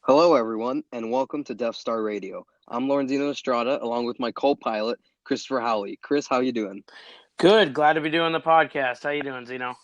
Hello, everyone, and welcome to Death Star Radio. I'm Lorenzino Estrada, along with my co-pilot, Christopher Howley. Chris, how you doing? Good. Glad to be doing the podcast. How you doing, Zeno?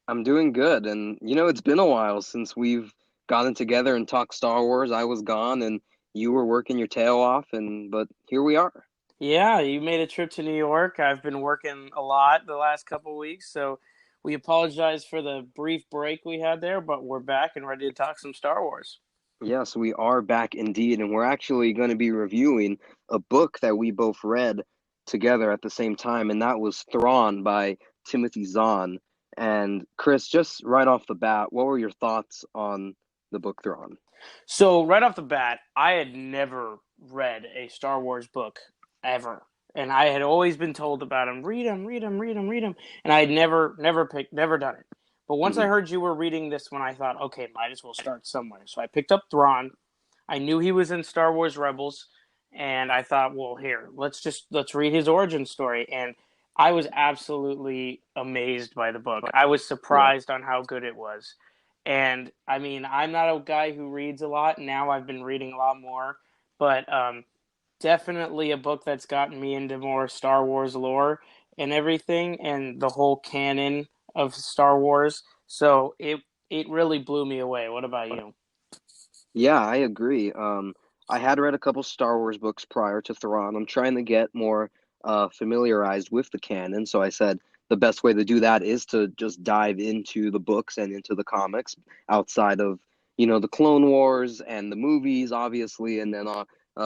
I'm doing good, and it's been a while since we've gotten together and talked Star Wars. I was gone, and you were working your tail off, but here we are. Yeah, you made a trip to New York. I've been working a lot the last couple weeks, so we apologize for the brief break we had there, but we're back and ready to talk some Star Wars. Yes, we are back indeed, and we're actually going to be reviewing a book that we both read together at the same time, and that was Thrawn by Timothy Zahn. And Chris, just right off the bat, what were your thoughts on the book Thrawn? So, right off the bat, I had never read a Star Wars book ever. And I had always been told about them, read them, read them, read them, read them, and I had never done it. But once I Mhm. heard you were reading this one, I thought, okay, might as well start somewhere. So I picked up Thrawn. I knew he was in Star Wars Rebels, and I thought, well, here, let's read his origin story. And I was absolutely amazed by the book. I was Yeah. surprised on how good it was. And I mean, I'm not a guy who reads a lot. Now I've been reading a lot more, but definitely a book that's gotten me into more Star Wars lore and everything, and the whole canon of Star Wars. So it really blew me away. What about you? Yeah, I agree. I had read a couple Star Wars books prior to Thrawn. I'm trying to get more familiarized with the canon, so I said the best way to do that is to just dive into the books and into the comics outside of, the Clone Wars and the movies, obviously, and then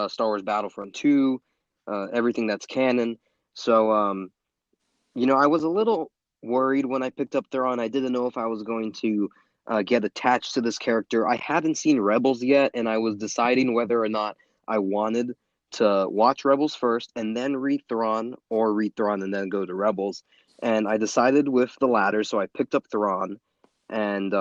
Star Wars Battlefront 2, everything that's canon. So, I was a little worried when I picked up Thrawn. I didn't know if I was going to get attached to this character. I hadn't seen Rebels yet, and I was deciding whether or not I wanted to watch Rebels first and then read Thrawn, or read Thrawn and then go to Rebels. And I decided with the latter, so I picked up Thrawn. And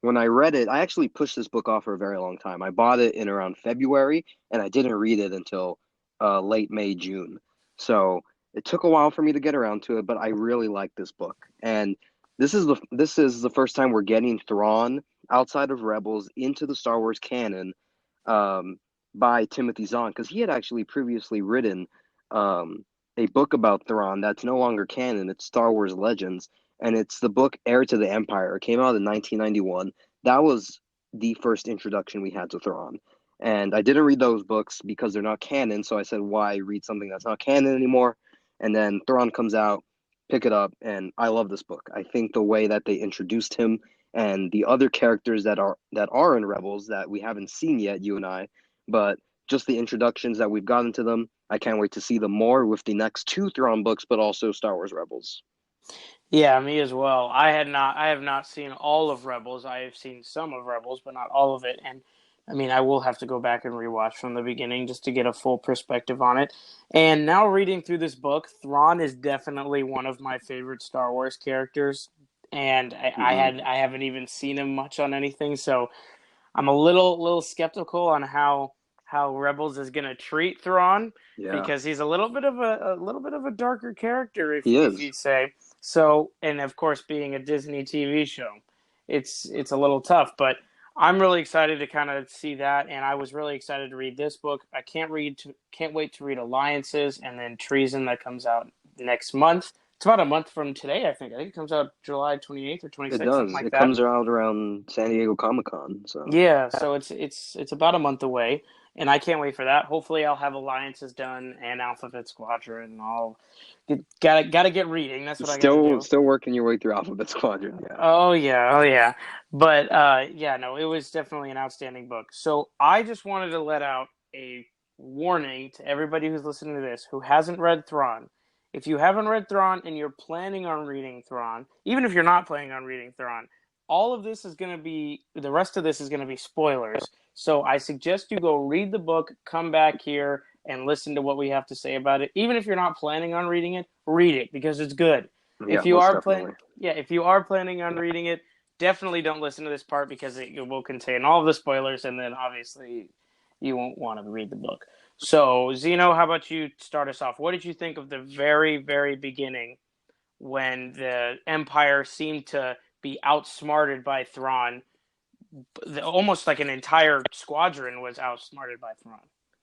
when I read it, I actually pushed this book off for a very long time. I bought it in around February, and I didn't read it until late May, June. So it took a while for me to get around to it, but I really like this book. And this is the first time we're getting Thrawn outside of Rebels into the Star Wars canon, um, by Timothy Zahn, because he had actually previously written a book about Thrawn that's no longer canon. It's Star Wars Legends, and it's the book Heir to the Empire. It came out in 1991. That was the first introduction we had to Thrawn. And I didn't read those books because they're not canon, so I said, why read something that's not canon anymore? And then Thrawn comes out, pick it up, and I love this book. I think the way that they introduced him and the other characters that are in Rebels that we haven't seen yet, you and I, but just the introductions that we've gotten to them, I can't wait to see them more with the next two Thrawn books, but also Star Wars Rebels. Yeah, me as well. I have not seen all of Rebels. I have seen some of Rebels, but not all of it. And I mean, I will have to go back and rewatch from the beginning just to get a full perspective on it. And now reading through this book, Thrawn is definitely one of my favorite Star Wars characters. And Hmm. I haven't even seen him much on anything, so I'm a little skeptical on how Rebels is going to treat Thrawn Yeah, because he's a little bit of a darker character he if is. you'd say. So, and of course being a Disney TV show, it's a little tough, but I'm really excited to kind of see that, and I was really excited to read this book. I can't wait to read Alliances and then Treason that comes out next month. It's about a month from today, I think. I think it comes out July 28th or It 26th, something does. like It that. comes out around San Diego Comic Con, so Yeah, so it's about a month away, and I can't wait for that. Hopefully, I'll have Alliances done and Alphabet Squadron. And I'll gotta get reading. That's what I gotta still do. still working your way through Alphabet Squadron. Yeah. Oh yeah, oh yeah. But yeah, no, it was definitely an outstanding book. So I just wanted to let out a warning to everybody who's listening to this who hasn't read Thrawn. If you haven't read Thrawn and you're planning on reading Thrawn, even if you're not planning on reading Thrawn, all of this is going to be the rest of this is going to be spoilers. So I suggest you go read the book, come back here and listen to what we have to say about it. Even if you're not planning on reading it, read it because it's good. Yeah, If you most are plan definitely. Yeah, if you are planning on reading it, definitely don't listen to this part because it will contain all of the spoilers, and then obviously you won't want to read the book. So, Zeno, how about you start us off? What did you think of the very, very beginning when the Empire seemed to be outsmarted by Thrawn almost like an entire squadron was outsmarted by Thrawn.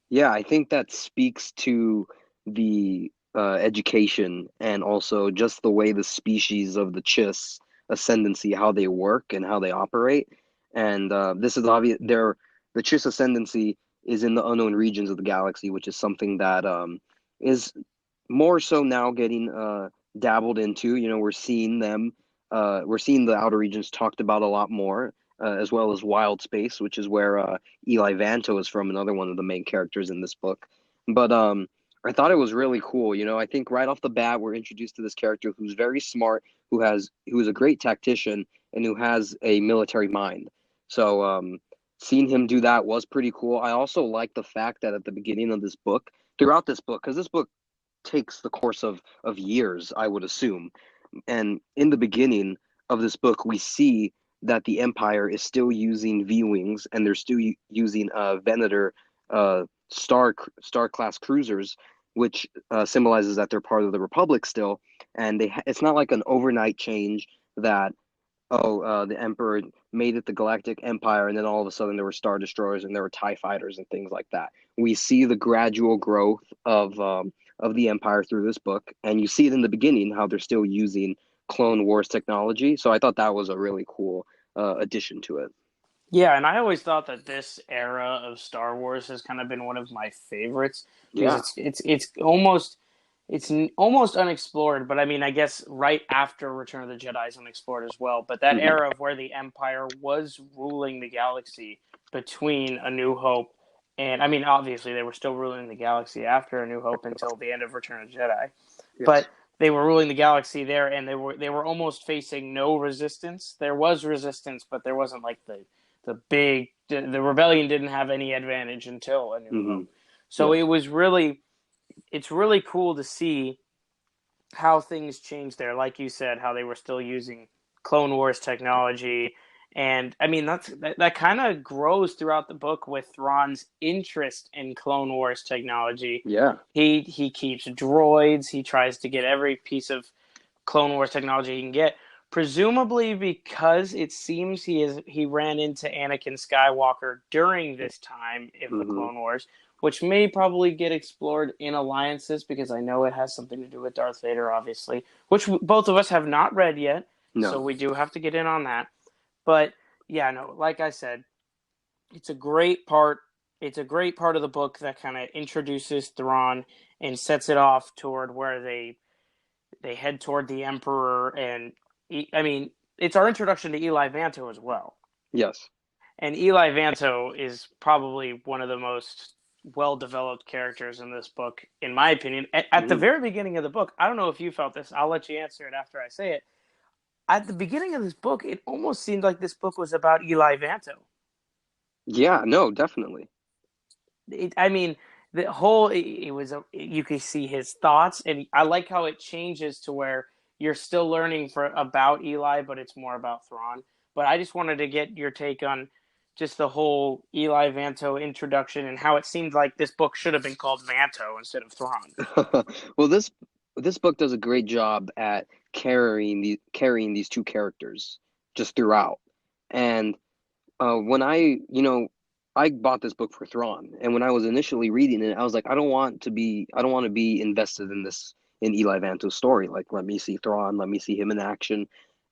Yeah, I think that speaks to the education and also just the way the species of the Chiss ascendancy, how they work and how they operate. And this is obvious. The Chiss ascendancy is in the unknown regions of the galaxy, which is something that is more so now getting dabbled into. You know, we're seeing them, we're seeing the outer regions talked about a lot more, as well as wild space, which is where Eli Vanto is from, another one of the main characters in this book. But I thought it was really cool. You know, I think right off the bat we're introduced to this character who's very smart, who is a great tactician, and who has a military mind. So seeing him do that was pretty cool. I also like the fact that at the beginning of this book, throughout this book, because this book takes the course of years, I would assume. And in the beginning of this book, we see that the Empire is still using V-wings and they're still using Venator star class cruisers, which symbolizes that they're part of the Republic still. And it's not like an overnight change that the Emperor made it the Galactic Empire, and then all of a sudden there were Star Destroyers and there were TIE fighters and things like that. We see the gradual growth of the Empire through this book, and you see it in the beginning how they're still using Clone Wars technology. So I thought that was a really cool addition to it. Yeah, and I always thought that this era of Star Wars has kind of been one of my favorites because Yeah. it's almost unexplored, but I mean, I guess right after Return of the Jedi is unexplored as well. But that Hmm. era of where the Empire was ruling the galaxy between A New Hope and I mean, obviously they were still ruling the galaxy after A New Hope until the end of Return of the Jedi, Yes. but they were ruling the galaxy there, and they were almost facing no resistance. There was resistance, but there wasn't like the rebellion didn't have any advantage until A New Hmm. Hope. So Yes. it's really cool to see how things changed there. Like you said, how they were still using Clone Wars technology. And I mean that kind of grows throughout the book with Thrawn's interest in Clone Wars technology. Yeah. He keeps droids. He tries to get every piece of Clone Wars technology he can get. Presumably because it seems he ran into Anakin Skywalker during this time of the Hmm. Clone Wars, which may probably get explored in Alliances because I know it has something to do with Darth Vader, obviously, which both of us have not read yet, so No. we do have to get in on that. But yeah, no, like I said, it's a great part. It's a great part of the book that kind of introduces Thrawn and sets it off toward where they head toward the Emperor, and I mean, it's our introduction to Eli Vanto as well. Yes. And Eli Vanto is probably one of the most well developed characters in this book, in my opinion. At the Hmm. very beginning of the book, I don't know if you felt this. I'll let you answer it after I say it. At the beginning of this book, it almost seemed like this book was about Eli Vanto. Yeah. No. Definitely. I mean, the whole it was you could see his thoughts, and I like how it changes to where you're still learning about Eli, but it's more about Thrawn. But I just wanted to get your take on just the whole Eli Vanto introduction and how it seemed like this book should have been called Vanto instead of Thrawn. Well, this book does a great job at carrying these two characters just throughout. And when I bought this book for Thrawn, and when I was initially reading it, I was like, I don't want to be invested in this in Eli Vanto's story. Like, let me see Thrawn, let me see him in action.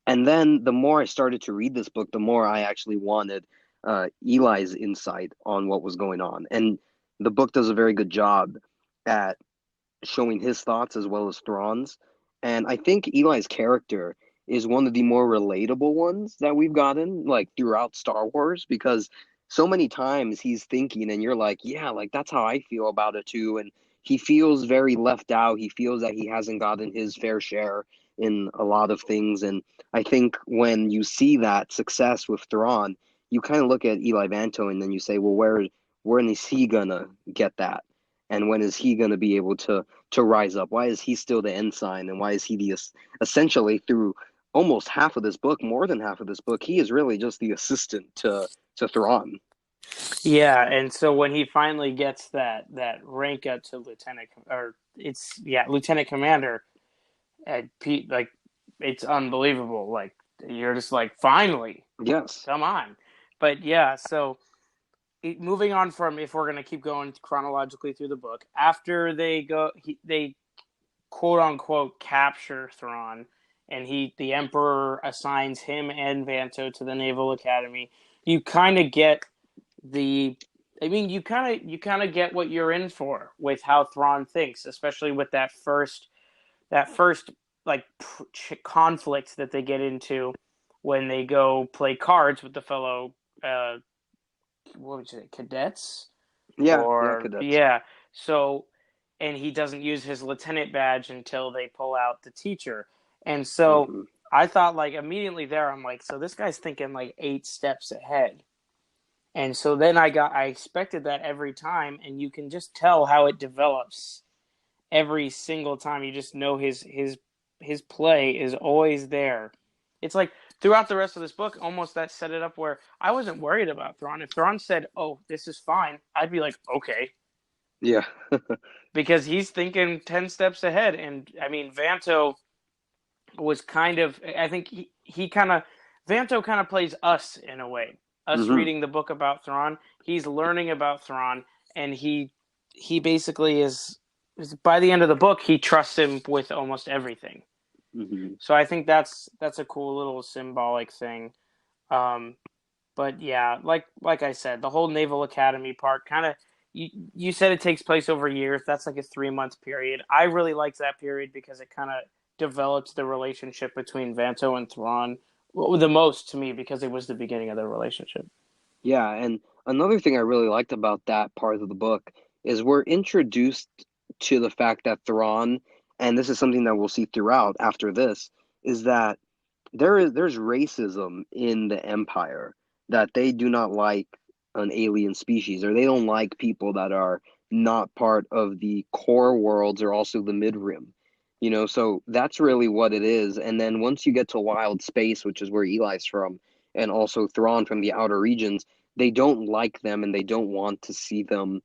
And then the more I started to read this book, the more I actually wanted Eli's insight on what was going on. And the book does a very good job at showing his thoughts as well as Thrawn's. And I think Eli's character is one of the more relatable ones that we've gotten like throughout Star Wars because so many times he's thinking and you're like, yeah, like that's how I feel about it too. And he feels very left out. He feels that he hasn't gotten his fair share in a lot of things. And I think when you see that success with Thrawn, you kind of look at Eli Vanto and then you say, well, when is he gonna get that? And when is he going to be able to rise up? Why is he still the ensign? And why is he the essentially through almost half of this book, more than half of this book, he is really just the assistant to Thrawn. Yeah, and so when he finally gets that rank up to lieutenant, or lieutenant commander, and Pete, like, it's unbelievable. Like, you're just like, finally, Yes. come on. But yeah, so moving on from, if we're going to keep going chronologically through the book, after they quote unquote capture Thrawn, and the Emperor assigns him and Vanto to the Naval Academy. You kind of get the, I mean, you kind of get what you're in for with how Thrawn thinks, especially with that first like conflict that they get into when they go play cards with the fellow what would you say, cadets? Yeah, yeah, Or cadets. yeah, so, and he doesn't use his lieutenant badge until they pull out the teacher. And so Hmm. I thought, like, immediately there, I'm like, so this guy's thinking like 8 steps ahead. And so then I expected that every time, and you can just tell how it develops every single time. You just know his play is always there. It's like throughout the rest of this book, almost that set it up where I wasn't worried about Thrawn. If Thrawn said, "Oh, this is fine," I'd be like, "Okay," Yeah. because he's thinking 10 steps ahead. And I mean, Vanto was kind of, I think he kind of, Vanto kind of plays us in a way. Us Hmm. reading the book about Thrawn, he's learning about Thrawn, and he basically is, by the end of the book, he trusts him with almost everything. Hmm. So I think that's a cool little symbolic thing. Um, but yeah, like I said, the whole Naval Academy part kind of, you said it takes place over years. That's like a 3 month period. I really liked that period because it kind of developed the relationship between Vanto and Thrawn, well, the most to me, because it was the beginning of their relationship. Yeah, and another thing I really liked about that part of the book is we're introduced to the fact that Thrawn, and this is something that we'll see throughout after this, is that there's racism in the Empire, that they do not like an alien species, or they don't like people that are not part of the core worlds or also the mid rim. So that's really what it is. And then once you get to wild space, which is where Eli's from, and also Thrawn from the outer regions, they don't like them and they don't want to see them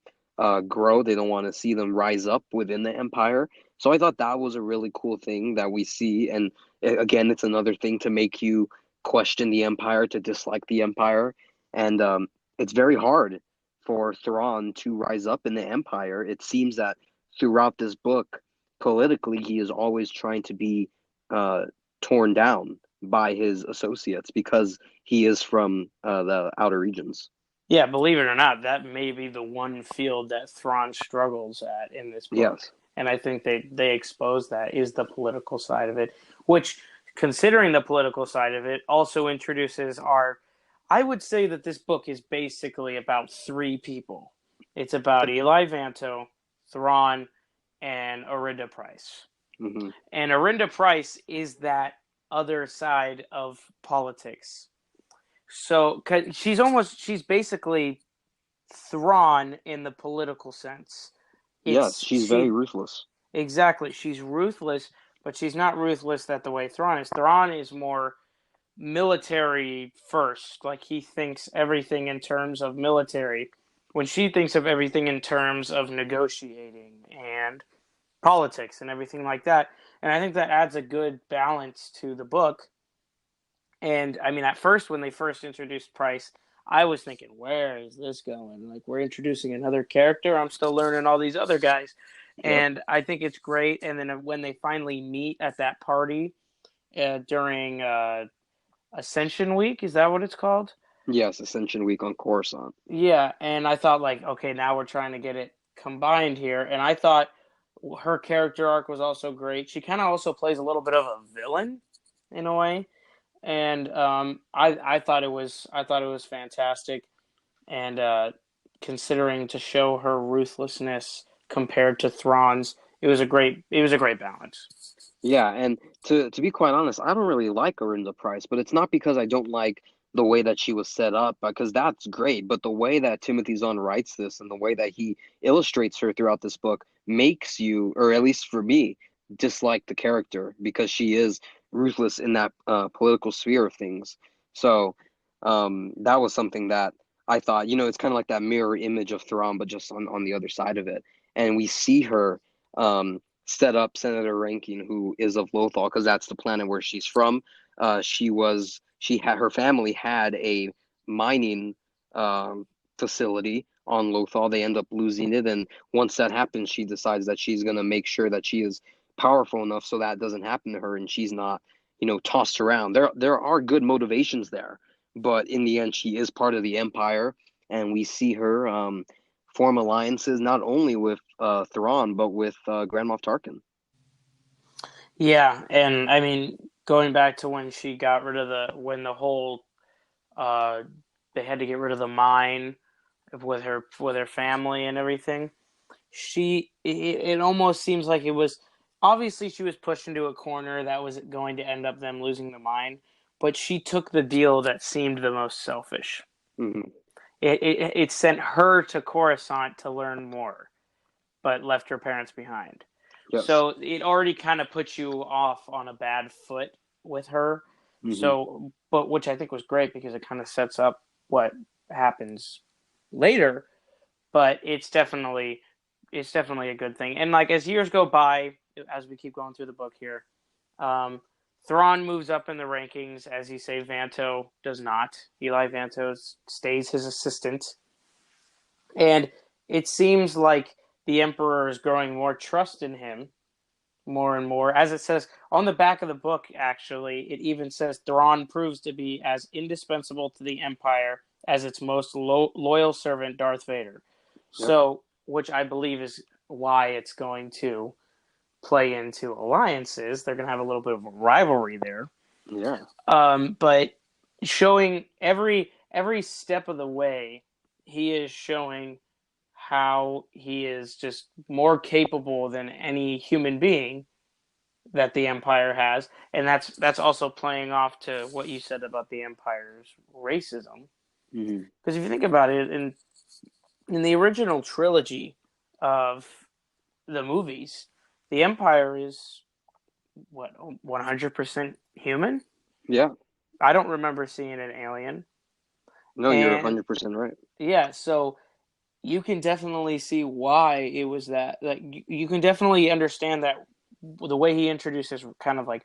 grow. They don't want to see them rise up within the Empire. So I thought that was a really cool thing that we see. And again, it's another thing to make you question the Empire, to dislike the Empire. And it's very hard for Thrawn to rise up in the Empire. It seems that throughout this book, politically, he is always trying to be uh, torn down by his associates because he is from the outer regions. Yeah, believe it or not, that may be the one field that Thrawn struggles at in this book. Yes. And I think they expose that is the political side of it, which, considering the political side of it, also introduces our. I would say that this book is basically about 3 people. It's about Eli Vanto, Thrawn, and Orinda Price. Hmm. And Orinda Price is that other side of politics. So, 'cause she's basically Thrawn in the political sense. Yes, It's she's very she ruthless. Exactly. She's ruthless, but she's not ruthless that the way Thrawn is. Thrawn is more military first. Like, he thinks everything in terms of military, when she thinks of everything in terms of negotiating and politics and everything like that. And I think that adds a good balance to the book. And I mean, at first, when they first introduced Price, I was thinking, where is this going? Like, we're introducing another character. I'm still learning all these other guys. Yep. And I think it's great. And then when they finally meet at that party during Ascension Week, is that what it's called? Yes, Ascension Week on Coruscant. Yeah. And I thought, like, okay, now we're trying to get it combined here. And I thought her character arc was also great. She kind of also plays a little bit of a villain in a way, and I thought it was fantastic, and considering to show her ruthlessness compared to Thrawn's, it was a great balance. Yeah, and to be quite honest, I don't really like Arinda Price, but it's not because I don't like the way that she was set up, because that's great. But the way that Timothy Zahn writes this and the way that he illustrates her throughout this book makes you, or at least for me, dislike the character because she is ruthless in that political sphere of things. So that was something that I thought, it's kind of like that mirror image of Thrawn, but just on the other side of it. And we see her. Set up Senator Rankin, who is of Lothal, because that's the planet where she's from. She had her family had mining um, facility on Lothal. They end up losing it, and once that happens, she decides that she's gonna make sure that she is powerful enough so that doesn't happen to her, and she's not, tossed around. There are good motivations there, but in the end, she is part of the Empire, and we see her form alliances not only with Thrawn but with Grand Moff Tarkin. Yeah, and I mean, going back to when she got rid of when the whole uh they had to get rid of the mine with her family and everything. It almost seems like it was obviously she was pushed into a corner that was going to end up them losing the mine, but she took the deal that seemed the most selfish. Hmm. It sent her to Coruscant to learn more, but left her parents behind. Yes. So it already kind of puts you off on a bad foot with her. Hmm. So, but which I think was great because it kind of sets up what happens later. But it's definitely a good thing. And like as years go by, as we keep going through the book here, um, Thrawn moves up in the rankings. As you say, Vanto does not. Eli Vanto stays his assistant, and it seems like the Emperor is growing more trust in him more and more. As it says on the back of the book, actually, it even says Thrawn proves to be as indispensable to the Empire as its most loyal servant, Darth Vader. Yep. So, which I believe is why it's going to play into alliances. They're going to have a little bit of a rivalry there. Yeah. But showing every step of the way, he is showing how he is just more capable than any human being that the Empire has, and that's also playing off to what you said about the Empire's racism. Hmm. Because if you think about it, in the original trilogy of the movies, the Empire is what 100% human. Yeah. I don't remember seeing an alien, No, you're and 100% right. yeah, so you can definitely see why it was that. Like you can definitely understand that the way he introduces kind of like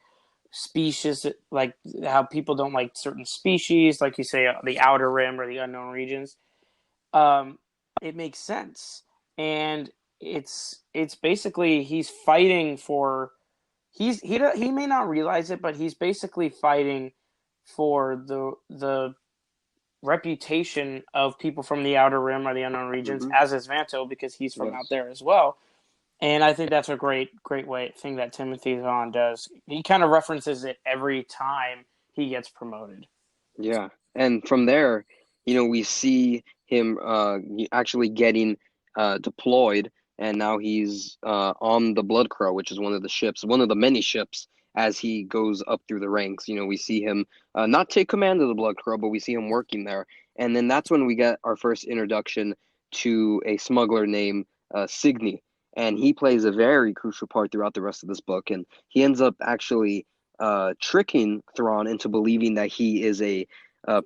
species, like how people don't like certain species, like you say, the outer rim or the unknown regions. Um, it makes sense, and it's basically he's fighting for he may not realize it, but he's basically fighting for the reputation of people from the outer rim or the unknown regions, Hmm. as is Vanto because he's from out Yes. there as well. And I think that's a great way thing that Timothy Zahn does. He kind of references it every time he gets promoted. Yeah. And from there, we see him actually getting deployed, and now he's on the Blood Crow, which is one of the ships, one of the many ships. As he goes up through the ranks, we see him not take command of the Blood Crow, but we see him working there. And then that's when we get our first introduction to a smuggler named Signy. And he plays a very crucial part throughout the rest of this book. And he ends up actually tricking Thrawn into believing that he is a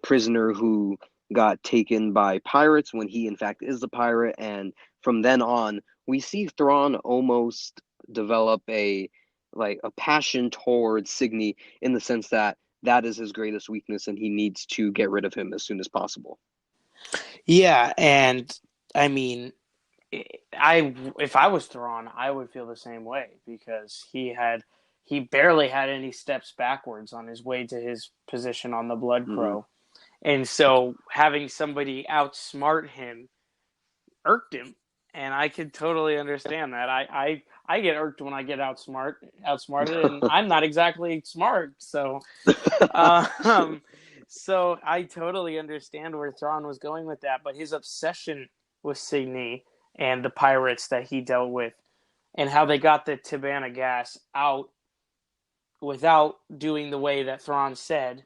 prisoner who got taken by pirates when he, in fact, is the pirate. And from then on, we see Thrawn almost develop a passion towards Signy in the sense that that is his greatest weakness, and he needs to get rid of him as soon as possible. Yeah, and I mean, I if I was Thrawn, I would feel the same way because he barely had any steps backwards on his way to his position on the Blood Hmm. Crow, and so having somebody outsmart him irked him, and I could totally understand that. I get irked when I get outsmarted, and I'm not exactly smart, so um, so I totally understand where Thrawn was going with that. But his obsession with Signy and the pirates that he dealt with, and how they got the Tabana gas out without doing the way that Thrawn said,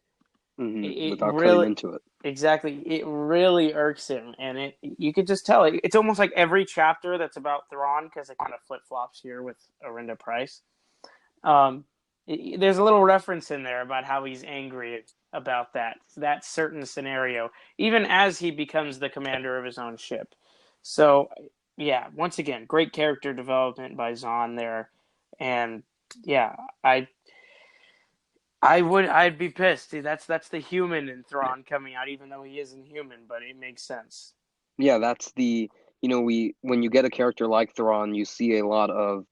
it Without cutting really into it. exactly it really irks him, and it you could just tell it's almost like every chapter that's about Thrawn because it kind of flip flops here with Arinda Price. Um, there's a little reference in there about how he's angry about that certain scenario, even as he becomes the commander of his own ship. So, yeah, once again, great character development by Zahn there, and yeah, I I'd be pissed. See, that's the human in Thrawn coming out, even though he isn't human, but it makes sense. Yeah, that's the, we when you get a character like Thrawn, you see a lot of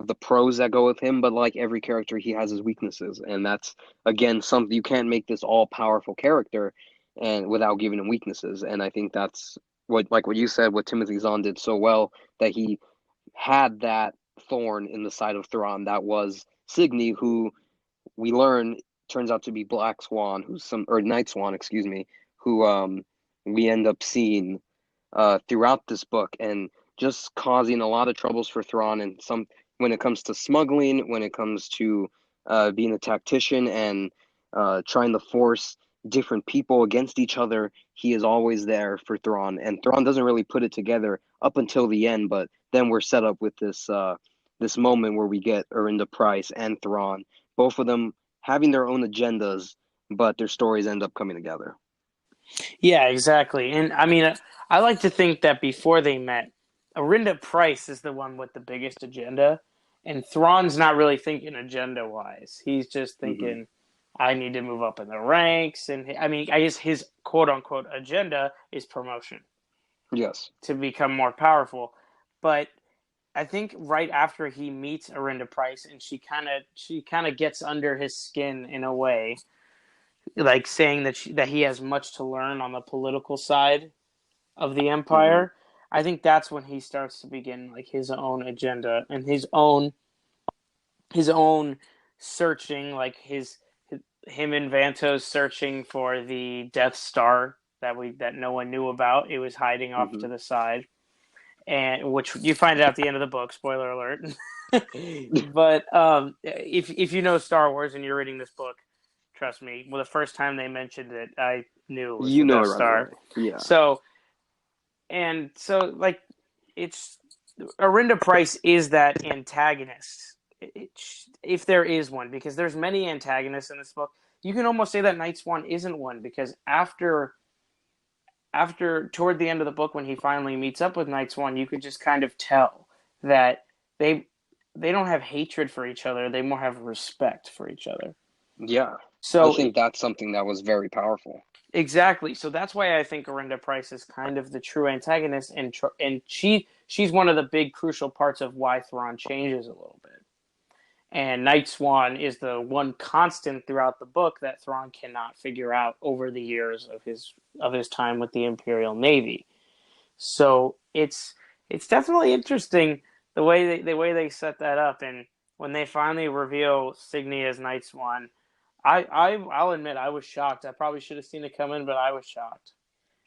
the pros that go with him, but like every character, he has his weaknesses, and that's again something you can't make this all powerful character and without giving him weaknesses. And I think that's what you said, what Timothy Zahn did so well, that he had that thorn in the side of Thrawn that was Signy, who we learn turns out to be Black Swan, who's some or Night Swan, excuse me, who we end up seeing throughout this book and just causing a lot of troubles for Thrawn and some when it comes to smuggling, when it comes to being a tactician and trying to force different people against each other. He is always there for Thrawn, and Thrawn doesn't really put it together up until the end. But then we're set up with this moment where we get Arinda Price and Thrawn, both of them having their own agendas, but their stories end up coming together. Yeah, exactly. And I mean, I like to think that before they met, Arinda Price is the one with the biggest agenda, and Thrawn's not really thinking agenda wise. He's just Hmm. thinking, I need to move up in the ranks. And I mean, I guess his quote unquote agenda is promotion Yes. to become more powerful. But I think right after he meets Arinda Price and she kind of gets under his skin in a way, like saying that he has much to learn on the political side of the Hmm. empire. I think that's when he starts to begin like his own agenda and his own searching, like him and Vantos searching for the Death Star that no one knew about. It was hiding off Hmm. to the side, and which you find out at the end of the book. Spoiler alert. But if you know Star Wars and you're reading this book, trust me. Well, the first time they mentioned it, I knew it was You the know it Death right away. Star. Yeah. So like it's Arinda Price is that antagonist, if there is one, because there's many antagonists in this book. You can almost say that Night Swan isn't one because after toward the end of the book when he finally meets up with Night Swan, you could just kind of tell that they they don't have hatred for each other. They more have respect for each other. Yeah. I So think that's something that was very powerful. exactly. So that's why I think Arinda Price is kind of the true antagonist, and she's one of the big crucial parts of why Thrawn changes a little bit. And Night Swan is the one constant throughout the book that Thrawn cannot figure out over the years of his time with the Imperial Navy. So it's definitely interesting the way they set that up, and when they finally reveal Signy as Night Swan, I'll admit I was shocked. I probably should have seen it coming, but I was shocked.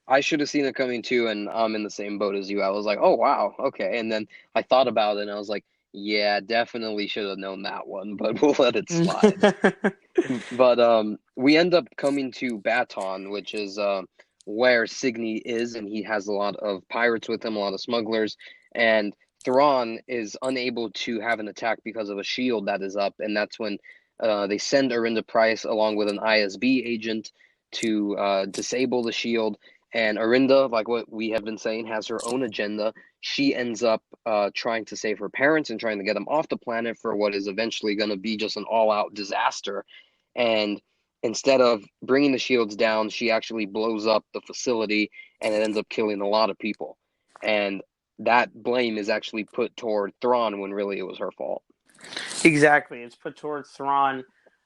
I should have seen it coming too, and I'm in the same boat as you. I was like, oh wow, okay. And then I thought about it and I was like, yeah, definitely should have known that one, but we'll let it slide. But we end up coming to Baton, which is where Signy is, and he has a lot of pirates with him, a lot of smugglers, and Thrawn is unable to have an attack because of a shield that is up, and that's when they send Arinda Price along with an ISB agent to disable the shield. And Arinda, like what we have been saying, has her own agenda. She ends up trying to save her parents and trying to get them off the planet for what is eventually going to be just an all-out disaster. And instead of bringing the shields down, she actually blows up the facility and it ends up killing a lot of people. And that blame is actually put toward Thrawn when really it was her fault. Exactly. It's put towards Thrawn.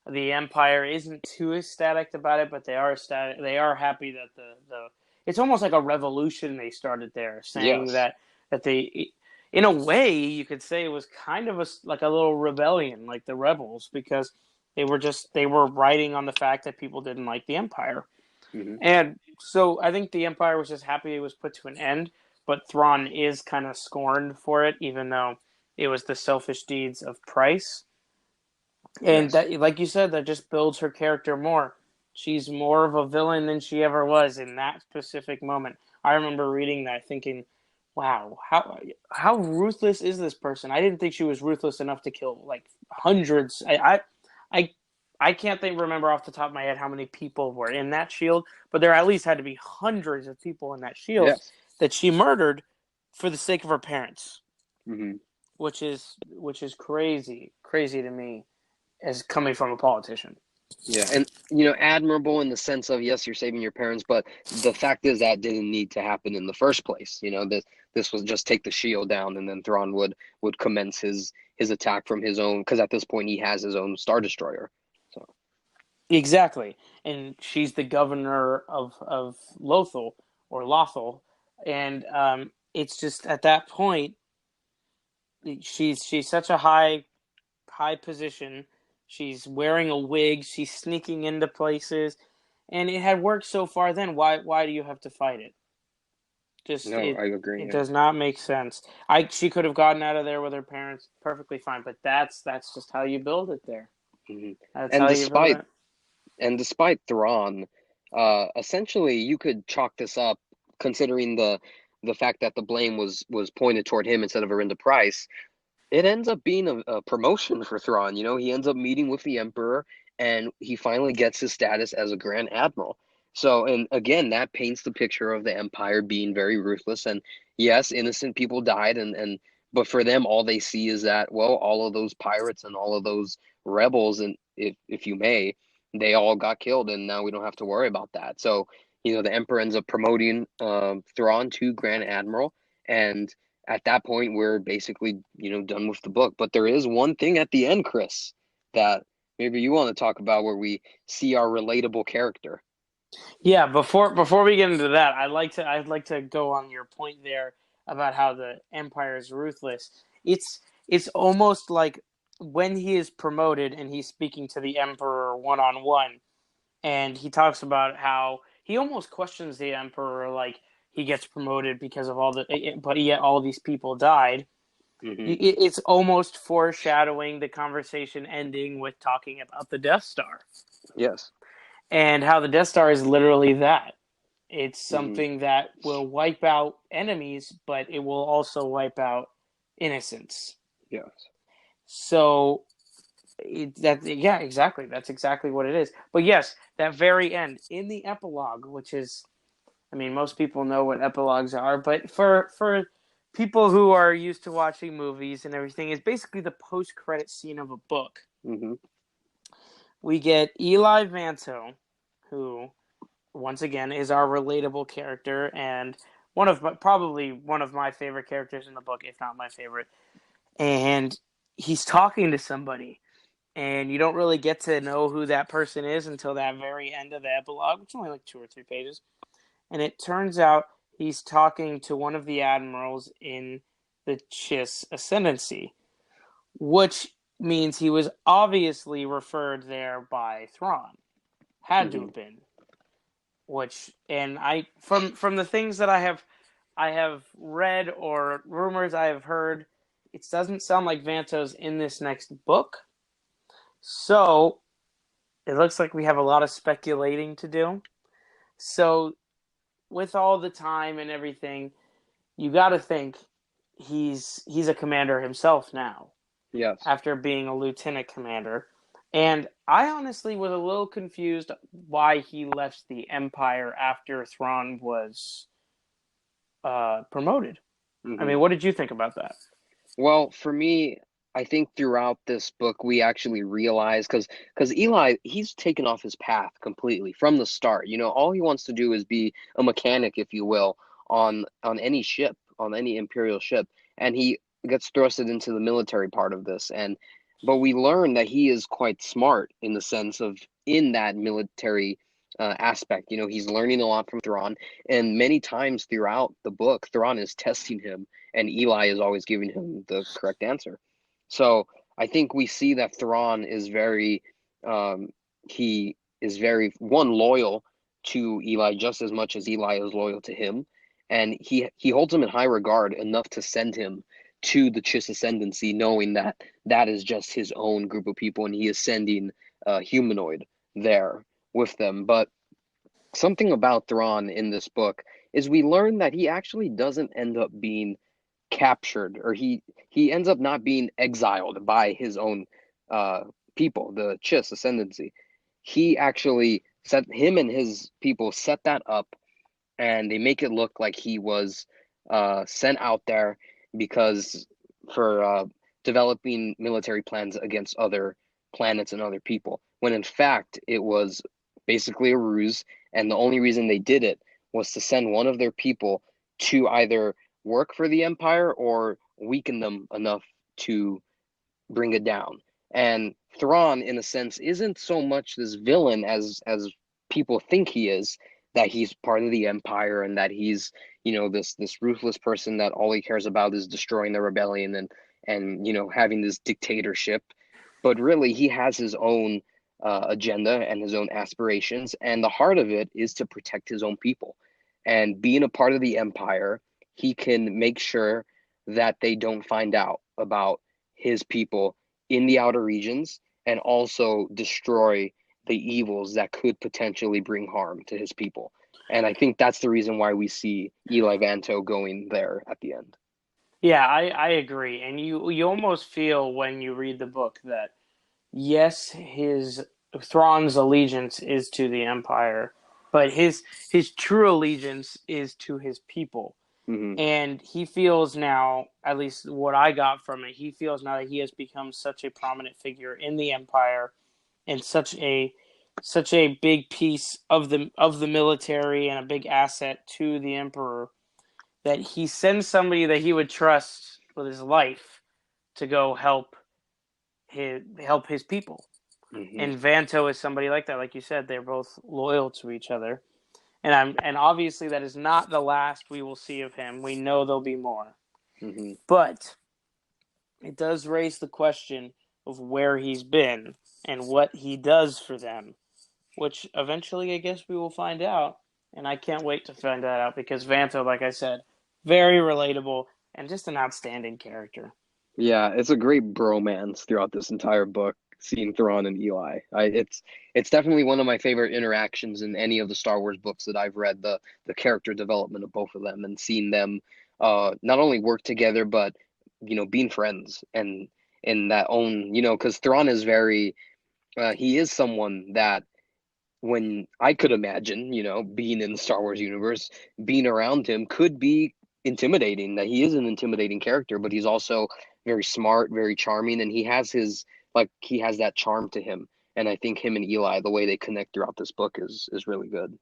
The Empire isn't too ecstatic about it, but they are ecstatic. They are happy that the it's almost like a revolution they started there, saying Yes. that they, in a way, you could say it was kind of like a little rebellion, like the rebels, because they were writing on the fact that people didn't like the Empire, Hmm. and so I think the Empire was just happy it was put to an end. But Thrawn is kind of scorned for it, even though it was the selfish deeds of Price. And Yes. that, like you said, that just builds her character more. She's more of a villain than she ever was in that specific moment. I remember reading that, thinking, "Wow, how ruthless is this person?" I didn't think she was ruthless enough to kill like hundreds. I, I can't remember off the top of my head how many people were in that shield, but there at least had to be hundreds of people in that shield Yes. that she murdered for the sake of her parents, Hmm. which is crazy to me as coming from a politician. Yeah, and admirable in the sense of yes, you're saving your parents, but the fact is that didn't need to happen in the first place. This was just take the shield down, and then Thrawn would commence his attack from his own, because at this point he has his own Star Destroyer. So Exactly. And she's the governor of Lothal or Lothal. And it's just at that point she's such a high position. She's wearing a wig, she's sneaking into places, and it had worked so far then. Why do you have to fight it? Just no, it I agree. it Yeah. does not make sense. I She could have gotten out of there with her parents perfectly fine, but that's just how you build it there. hmm That's And how you build despite it. and despite Thrawn, essentially you could chalk this up, considering the fact that the blame was pointed toward him instead of Arinda Price. It ends up being a promotion for Thrawn. He ends up meeting with the Emperor, and he finally gets his status as a Grand Admiral. So, and again, that paints the picture of the Empire being very ruthless. And yes, innocent people died, and but for them, all they see is that, well, all of those pirates and all of those rebels, and if you may, they all got killed, and now we don't have to worry about that. So, the Emperor ends up promoting Thrawn to Grand Admiral, and at that point we're basically done with the book. But there is one thing at the end, Chris, that maybe you want to talk about, where we see our relatable character. Yeah, before we get into that, I'd like to go on your point there about how the Empire is ruthless. It's almost like when he is promoted and he's speaking to the Emperor one on one, and he talks about how he almost questions the Emperor, like he gets promoted because of but yet all these people died. Hmm. It's almost foreshadowing the conversation ending with talking about the Death Star Yes. and how the Death Star is literally that. It's Hmm. something that will wipe out enemies, but it will also wipe out innocence. Yes. So yeah, exactly. That's exactly what it is. But yes, that very end in the epilogue, which is, I mean, most people know what epilogues are, but for people who are used to watching movies and everything, is basically the post credit scene of a book. Hmm. We get Eli Vanto, who once again is our relatable character and probably one of my favorite characters in the book, if not my favorite. And he's talking to somebody, and you don't really get to know who that person is until that very end of the epilogue, which is only like 2 or 3 pages. And it turns out he's talking to one of the admirals in the Chiss Ascendancy, which means he was obviously referred there by Thrawn. Had to Hmm. have been. Which, and I from the things that I have read or rumors I have heard, it doesn't sound like Vanto's in this next book. So it looks like we have a lot of speculating to do. So with all the time and everything, you got to think he's a commander himself now Yes. after being a lieutenant commander. And I honestly was a little confused why he left the Empire after Thrawn was promoted. I Hmm. mean, what did you think about that? Well, for me, I think throughout this book we actually realize, because Eli, he's taken off his path completely from the start. All he wants to do is be a mechanic, if you will, on any ship, on any Imperial ship, and he gets thrusted into the military part of this. And but we learn that he is quite smart in the sense of in that military aspect. He's learning a lot from Thrawn, and many times throughout the book, Thrawn is testing him, and Eli is always giving him the correct answer. So I think we see that Thrawn is um, he is very one loyal to Eli just as much as Eli is loyal to him, and he holds him in high regard enough to send him to the Chiss Ascendancy, knowing that that is just his own group of people, and he is sending a humanoid there with them. But something about Thrawn in this book is we learn that he actually doesn't end up being captured, or he ends up not being exiled by his own uh people, the Chiss Ascendancy. He actually set him and his people set that up, and they make it look like he was sent out there because for developing military plans against other planets and other people, when in fact it was basically a ruse, and the only reason they did it was to send one of their people to either work for the Empire or weaken them enough to bring it down. And Thrawn, in a sense, isn't so much this villain as people think he is. That he's part of the Empire and that he's this ruthless person that all he cares about is destroying the rebellion and having this dictatorship. But really, he has his own agenda and his own aspirations, and the heart of it is to protect his own people. And being a part of the Empire, he can make sure that they don't find out about his people in the outer regions and also destroy the evils that could potentially bring harm to his people. And I think that's the reason why we see Eli Vanto going there at the end. Yeah, I agree. And you almost feel when you read the book that yes, his Thrawn's allegiance is to the Empire, but his true allegiance is to his people. Hmm. And he feels now, at least what I got from it, he feels now that he has become such a prominent figure in the Empire and such a big piece of the military and a big asset to the Emperor that he sends somebody that he would trust with his life to go help his people. Hmm. And Vanto is somebody like that. Like you said, they're both loyal to each other. And obviously that is not the last we will see of him. We know there'll be more. Hmm. But it does raise the question of where he's been and what he does for them, which eventually I guess we will find out. And I can't wait to find that out because Vanto, like I said, very relatable and just an outstanding character. Yeah, it's a great bromance throughout this entire book, seeing Thrawn and Eli. It's definitely one of my favorite interactions in any of the Star Wars books that I've read, the character development of both of them and seeing them not only work together but being friends and in that own because Thrawn is very he is someone that when I could imagine, being in the Star Wars universe, being around him could be intimidating. That he is an intimidating character, but he's also very smart, very charming, and he has that charm to him. And I think him and Eli, the way they connect throughout this book is really good.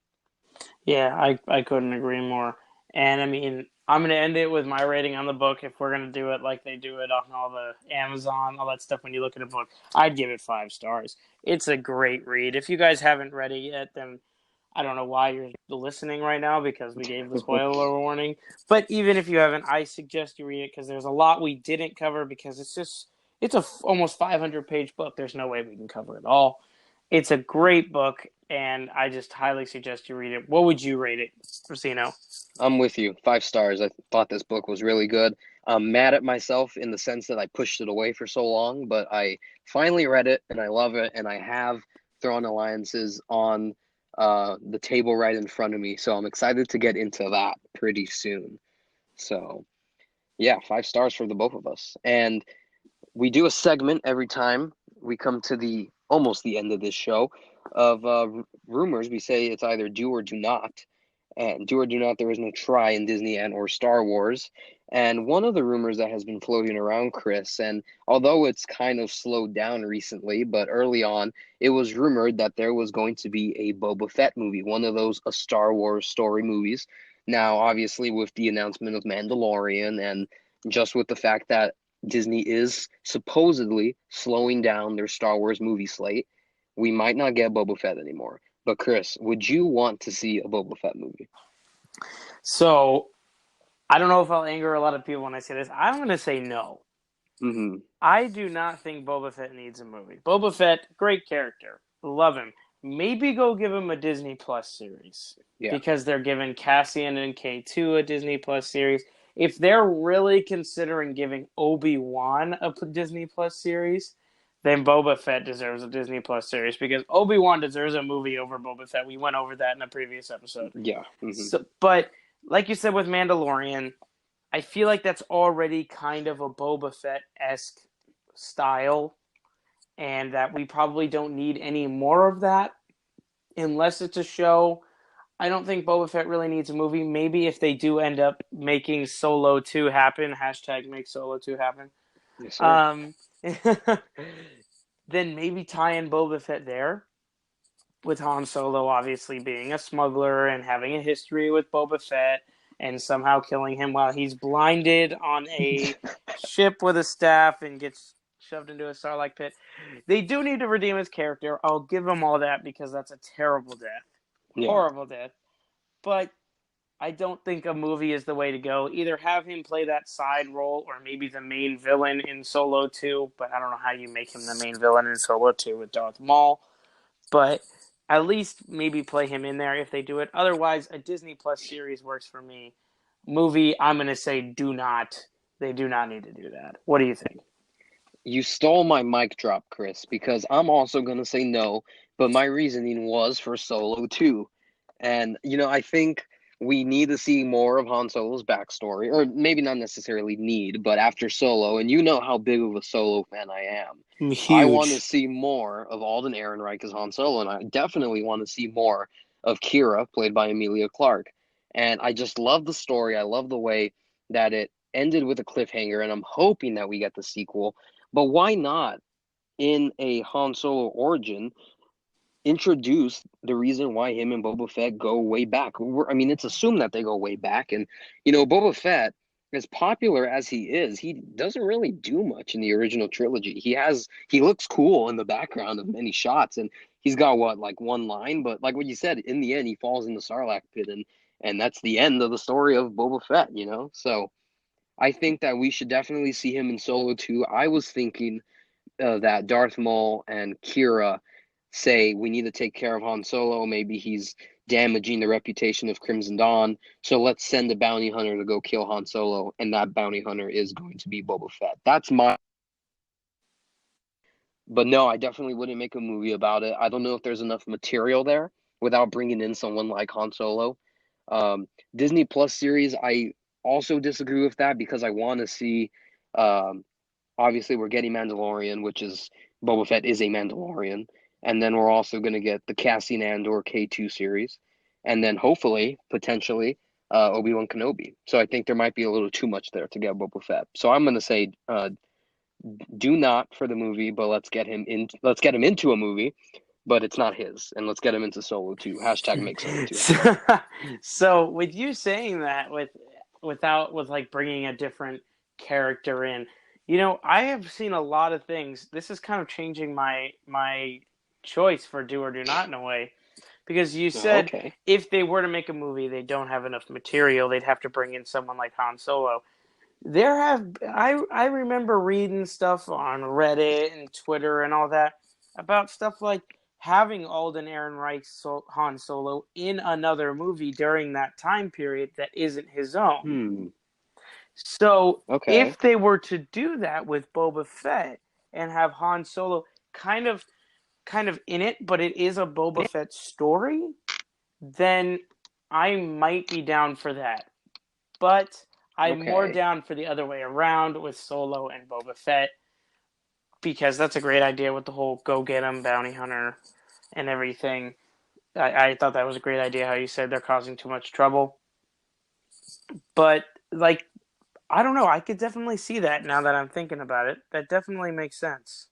Yeah, I couldn't agree more. And I mean, I'm gonna end it with my rating on the book. If we're gonna do it like they do it on all the Amazon, all that stuff, when you look at a book, I'd give it 5 stars. It's a great read. If you guys haven't read it yet, then I don't know why you're listening right now because we gave the spoiler warning. But even if you haven't, I suggest you read it because there's a lot we didn't cover because it's a almost 500-page book. There's no way we can cover it all. It's a great book, and I just highly suggest you read it. What would you rate it, Rosino? I'm with you. 5 stars. I thought this book was really good. I'm mad at myself in the sense that I pushed it away for so long, but I finally read it and I love it. And I have Thrawn Alliances on the table right in front of me. So I'm excited to get into that pretty soon. So, yeah, 5 stars for the both of us. And we do a segment every time we come to the almost the end of this show of rumors. We say it's either do or do not. And do or do not, there is no try in Disney and or Star Wars. And one of the rumors that has been floating around, Chris, and although it's kind of slowed down recently, but early on, it was rumored that there was going to be a Boba Fett movie, one of those a Star Wars story movies. Now, obviously, with the announcement of Mandalorian and just with the fact that Disney is supposedly slowing down their Star Wars movie slate, we might not get Boba Fett anymore. But Chris, would you want to see a Boba Fett movie? So I don't know if I'll anger a lot of people when I say this. I'm going to say no. Hmm. I do not think Boba Fett needs a movie. Boba Fett, great character. Love him. Maybe go give him a Disney Plus series Yeah. because they're giving Cassian and K2 a Disney Plus series. If they're really considering giving Obi-Wan a Disney Plus series, then Boba Fett deserves a Disney Plus series because Obi-Wan deserves a movie over Boba Fett. We went over that in a previous episode. Yeah. Hmm. But like you said with Mandalorian, I feel like that's already kind of a Boba Fett-esque style, and that we probably don't need any more of that unless it's a show. I don't think Boba Fett really needs a movie. Maybe if they do end up making Solo 2 happen, hashtag make Solo 2 happen. Yes, sir. Um, then maybe tie in Boba Fett there, with Han Solo obviously being a smuggler and having a history with Boba Fett and somehow killing him while he's blinded on a ship with a staff and gets shoved into a Sarlacc pit. They do need to redeem his character. I'll give him all that because that's a terrible death. Yeah. Horrible death. But I don't think a movie is the way to go. Either have him play that side role or maybe the main villain in Solo 2, but I don't know how you make him the main villain in Solo 2 with Darth Maul. But at least maybe play him in there if they do it. Otherwise, a Disney Plus series works for me. Movie, I'm going to say do not. They do not need to do that. What do you think? You stole my mic drop, Chris, because I'm also going to say no, but my reasoning was for Solo too. And, I think we need to see more of Han Solo's backstory, or maybe not necessarily need, but after Solo, and you know how big of a Solo fan I am, I'm I want to huge. see more of Alden Ehrenreich as Han Solo, and I definitely want to see more of Kira, played by Emilia Clarke. And I just love the story. I love the way that it ended with a cliffhanger, and I'm hoping that we get the sequel. But why not, in a Han Solo origin, introduce the reason why him and Boba Fett go way back? I mean, it's assumed that they go way back. And, Boba Fett, as popular as he is, he doesn't really do much in the original trilogy. He looks cool in the background of many shots, and he's got what, like one line, but like what you said, in the end, he falls in the Sarlacc pit, and that's the end of the story of Boba Fett. So I think that we should definitely see him in Solo too. I was thinking that Darth Maul and Kira say we need to take care of Han Solo. Maybe he's damaging the reputation of Crimson Dawn. So let's send a bounty hunter to go kill Han Solo, and that bounty hunter is going to be Boba Fett. That's my. But no, I definitely wouldn't make a movie about it. I don't know if there's enough material there without bringing in someone like Han Solo. Disney Plus series, I also disagree with that because I want to see. Um, Obviously, we're getting Mandalorian, which is Boba Fett is a Mandalorian, and then we're also going to get the Cassian Andor K2 series, and then hopefully, potentially, Obi-Wan Kenobi. So I think there might be a little too much there to get Boba Fett. So I'm going to say, do not for the movie, but let's get him in. Let's get him into a movie, but it's not his, and let's get him into Solo 2. Hashtag make Solo 2 happen. so, so with you saying that with like bringing a different character in, I have seen a lot of things. This is kind of changing my choice for do or do not in a way, because you Oh, said okay. if they were to make a movie, they don't have enough material. They'd have to bring in someone like Han Solo. I remember reading stuff on Reddit and Twitter and all that about stuff like having Alden Ehrenreich Han Solo in another movie during that time period that isn't his own. Hmm. So Okay. if they were to do that with Boba Fett and have Han Solo kind of in it, but it is a Boba Fett story, then I might be down for that. But I'm more Okay. down for the other way around with Solo and Boba Fett because that's a great idea with the whole go get 'em bounty hunter and everything. I thought that was a great idea how you said they're causing too much trouble. But like I don't know, I could definitely see that now that I'm thinking about it. That definitely makes sense.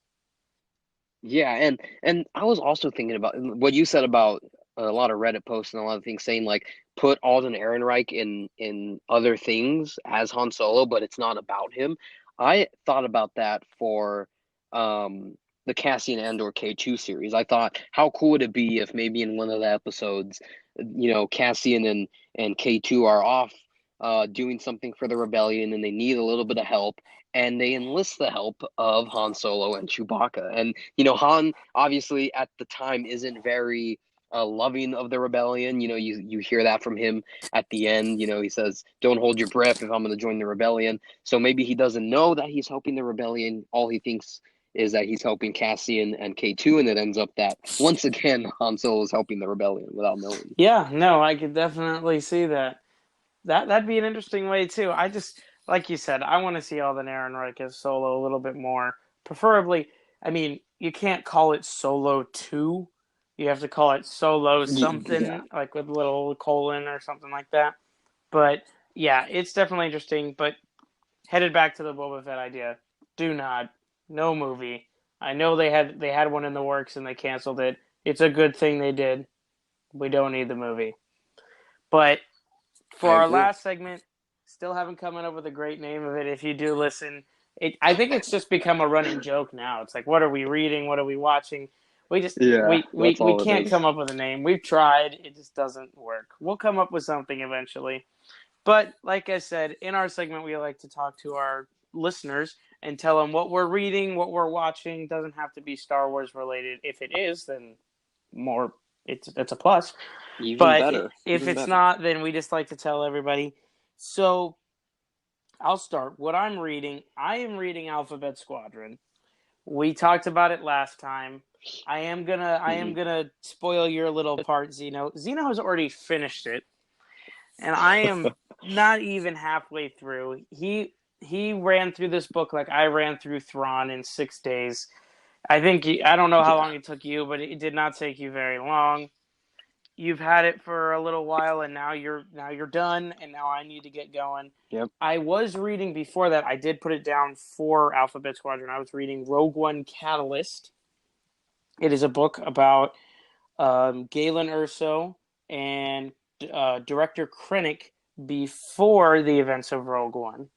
Yeah, and I was also thinking about what you said about a lot of Reddit posts and a lot of things saying like put Alden Ehrenreich in other things as Han Solo, but it's not about him. I thought about that for the Cassian Andor K2 series. I thought how cool would it be if maybe in one of the episodes, Cassian and K2 are off doing something for the rebellion and they need a little bit of help and they enlist the help of Han Solo and Chewbacca. And Han obviously at the time isn't very loving of the rebellion. You hear that from him at the end. He says, "Don't hold your breath if I'm going to join the rebellion." So maybe he doesn't know that he's helping the rebellion. All he thinks is that he's helping Cassian and K2, and it ends up that once again Han Solo is helping the rebellion without knowing. Yeah, no, I could definitely see that. That'd be an interesting way too. I just like you said, I want to see Alden Ehrenreich as Solo a little bit more. Preferably, I mean, you can't call it Solo 2. You have to call it Solo Yeah. something, like with a little colon or something like that. But yeah, it's definitely interesting. But headed back to the Boba Fett idea, do not, no movie. I know they had one in the works and they canceled it. It's a good thing they did. We don't need the movie. But I for our agree. last segment, still haven't come up with a great name of it. If you do listen, I think it's just become a running joke now. It's like, what are we reading? What are we watching? We just Yeah, that's we all it can't is. come up with a name. We've tried. It just doesn't work. We'll come up with something eventually. But like I said, in our segment, we like to talk to our listeners and tell them what we're reading, what we're watching. Doesn't have to be Star Wars related. If it is, then more it's a plus. Even But better. if Even it's better. not, then we just like to tell everybody. So I'll start. What I'm reading, I am reading Alphabet Squadron. We talked about it last time. I am Hmm. gonna spoil your little part, Zeno. Zeno has already finished it, and I am not even halfway through. He ran through this book like I ran through Thrawn in 6 days. I don't know how Yeah. long it took you, but it did not take you very long. You've had it for a little while, and now you're done, and now I need to get going. Yep. I was reading before that. I did put it down for Alphabet Squadron. I was reading Rogue One Catalyst. It is a book about Galen Erso and director Krennic before the events of Rogue One.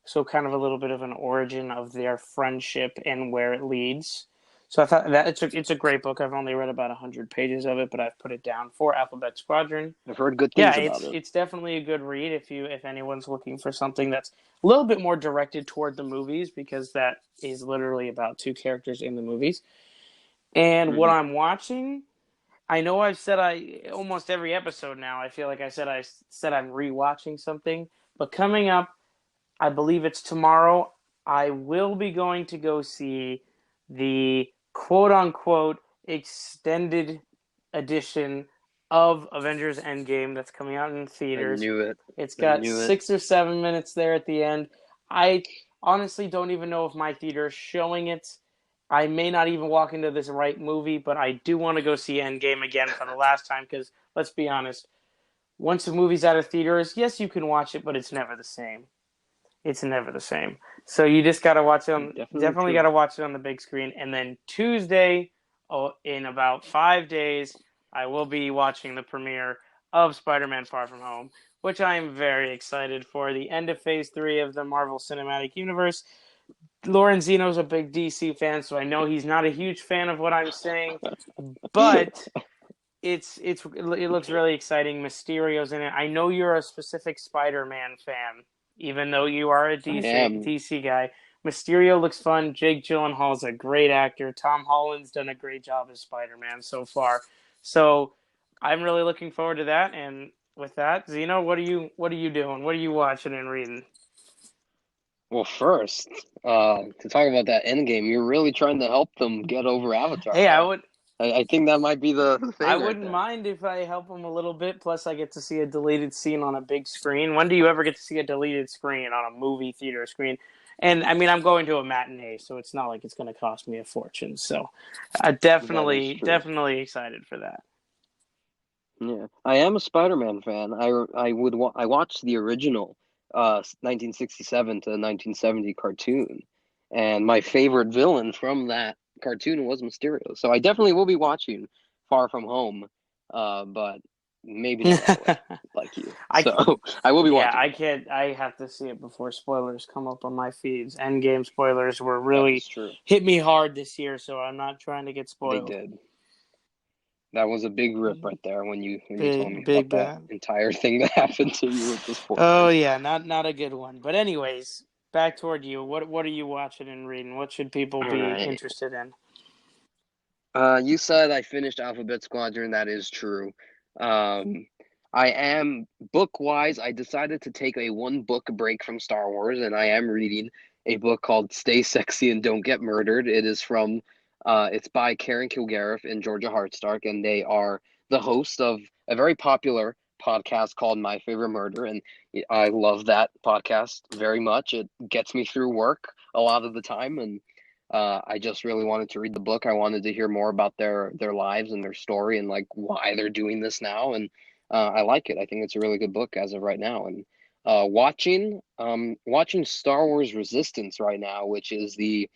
So kind of a little bit of an origin of their friendship and where it leads. So I thought that it's a great book. I've only read about 100 pages of it, but I've put it down for Alphabet Squadron. I've heard good Yeah, things about it. it's definitely a good read if anyone's looking for something that's a little bit more directed toward the movies, because that is literally about two characters in the movies. And what Hmm. I'm watching, I know I've said I almost every episode now. I feel like I said I'm rewatching something, but coming up, I believe it's tomorrow. I will be going to go see the quote unquote extended edition of Avengers Endgame that's coming out in I theaters. knew it. It's I got knew it. 6 or 7 minutes there at the end. I honestly don't even know if my theater is showing it. I may not even walk into this right movie, but I do want to go see Endgame again for the last time because let's be honest, once a movie's out of theaters, yes, you can watch it, but it's never the same. It's never the same. So you just gotta watch it on. Definitely Definitely true. gotta watch it on the big screen. And then Tuesday, in about 5 days, I will be watching the premiere of Spider-Man: Far From Home, which I am very excited for. The end of Phase 3 of the Marvel Cinematic Universe. Lorenzino's a big DC fan, so I know he's not a huge fan of what I'm saying, but it looks really exciting. Mysterio's in it. I know you're a specific Spider-Man fan, even though you are a I DC am. DC guy. Mysterio looks fun. Jake Gyllenhaal's a great actor. Tom Holland's done a great job as Spider-Man so far. So I'm really looking forward to that. And with that, Zeno, what are you doing? What are you watching and reading? Well, first, to talk about that end game, you're really trying to help them get over Avatar, Hey, I huh? would I think that might be the I thing right wouldn't there. mind if I help them a little bit. Plus, I get to see a deleted scene on a big screen. When do you ever get to see a deleted screen on a movie theater screen? And I mean, I'm going to a matinee, so it's not like it's going to cost me a fortune. So, That is true. definitely excited for that. Yeah, I am a Spider-Man fan. I watched the original 1967 to 1970 cartoon, and my favorite villain from that cartoon was Mysterio. So I definitely will be watching Far From Home, but maybe not right away, like you. I So I will be yeah, watching I it. can't. I have to see it before spoilers come up on my feeds. Endgame spoilers were That really is true. hit me hard this year, so I'm not trying to get They spoiled. did. That was a big rip right there when you told me about Big that bad. entire thing that happened to you with the Oh spoilers. yeah, not a good one. But anyways, back toward you. What are you watching and reading? What should people All be right. interested in? You said I finished Alphabet Squadron. That is true. Um, I am book wise. I decided to take a one book break from Star Wars, and I am reading a book called "Stay Sexy and Don't Get Murdered." It is from, it's by Karen Kilgariff and Georgia Hardstark, and they are the host of a very popular podcast called My Favorite Murder, and I love that podcast very much. It gets me through work a lot of the time, and I just really wanted to read the book. I wanted to hear more about their lives and their story and like why they're doing this now. And I like it. I think it's a really good book as of right now. And watching Star Wars Resistance right now, which is the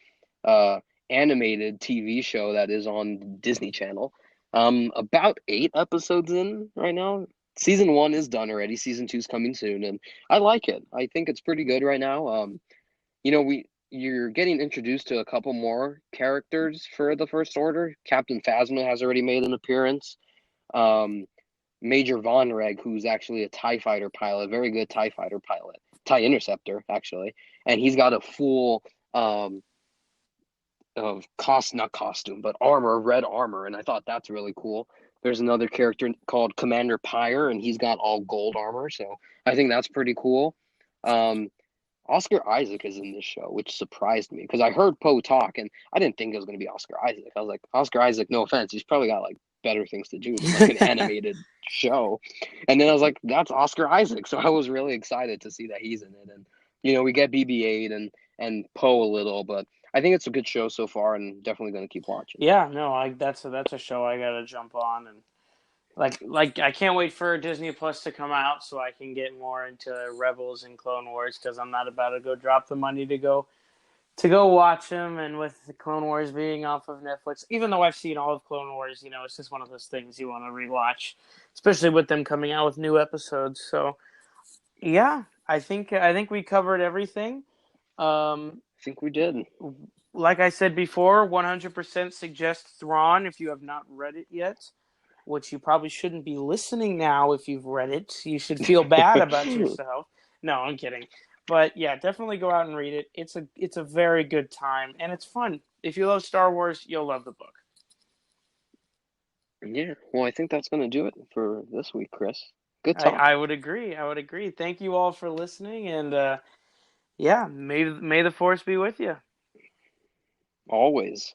uh, animated TV show that is on Disney Channel. About 8 episodes in right now. Season 1 is done already. Season 2 is coming soon, and I like it. I think it's pretty good right now. You're getting introduced to a couple more characters for the First Order. Captain Phasma has already made an appearance. Um, Major Von Reg, who's actually a TIE fighter pilot, very good TIE fighter pilot, TIE interceptor, actually. And he's got a full of not costume, but armor, red armor, and I thought that's really cool. There's another character called Commander Pyre, and he's got all gold armor, so I think that's pretty cool. Um, Oscar Isaac is in this show, which surprised me because I heard Poe talk, and I didn't think it was going to be Oscar Isaac. I was like, Oscar Isaac, no offense, he's probably got like better things to do than like an animated show. And then I was like, that's Oscar Isaac, so I was really excited to see that he's in it. And we get BB-8 and Poe a little, but I think it's a good show so far, and definitely going to keep watching. Yeah, no, that's a show I gotta jump on, and like I can't wait for Disney Plus to come out so I can get more into Rebels and Clone Wars because I'm not about to go drop the money to go watch them. And with the Clone Wars being off of Netflix, even though I've seen all of Clone Wars, it's just one of those things you want to rewatch, especially with them coming out with new episodes. So yeah, I think we covered everything. I think we did. Like I said before, 100% suggest Thrawn if you have not read it yet, which you probably shouldn't be listening now if you've read it. You should feel bad about yourself. No, I'm kidding. But yeah, definitely go out and read it. It's a very good time and it's fun. If you love Star Wars, you'll love the book. Yeah, well, I think that's going to do it for this week, Chris. Good I, talk. I would agree. I would agree. Thank you all for listening, and yeah, may the force be with you. Always.